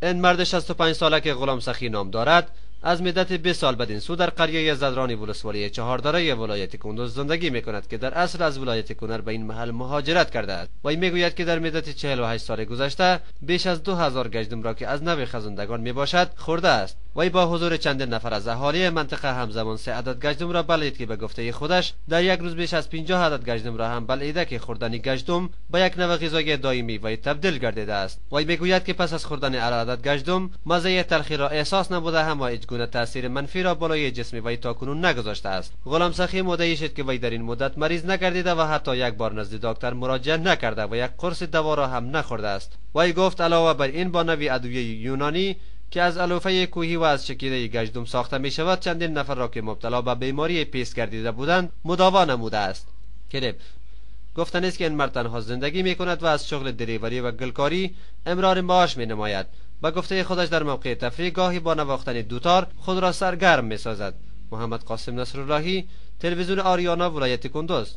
این مرد 65 ساله که غلام سخی نام دارد از مدت 20 سال بدین سو در قریه زدرانی ولسوالی چهاردره ولایت کندوز زندگی میکند که در اصل از ولایت کنر به این محل مهاجرت کرده است. وی میگوید که در مدت 48 سال گذشته بیش از 2000 گشتم را که از نوع خزندگان میباشد خورده است. وی با حضور چندین نفر از اهالی منطقه همزمان 3 عدد گشتم را بلعید که به گفته خودش در یک روز بیش از 50 عدد گشتم را هم بلعیده که خوردن گشتم به یک نوع غذای دائمی وی تبدیل گردیده است. وی میگوید که پس از خوردن عدد گشتم مزه تلخی را احساس نبوده هم و هیچ گونه تاثیر منفی را بالای جسم وی تاکنون نگذاشته است. غلام سخی مدعی شد که وی در این مدت مریض نگردیده و حتی یک بار نزد دکتر مراجعه نکرده و یک قرص دوا را هم نخورده است. وی گفت علاوه بر این با نوع ادویه یونانی که از علوفه کوهی و از چکیده گشتم ساخته می شود چندین نفر را که مبتلا به بیماری پیس گردیده بودند مداوا نموده است. کلیپ گفتن است که این مرد تنها زندگی می کند و از شغل دریوری و گلکاری امرار معاش می نماید. با گفته خودش در موقع تفریح گاهی با نواختن دوتار خود را سرگرم می سازد. محمد قاسم نصراللهی، تلویزیون آریانا، ولایت کندوز.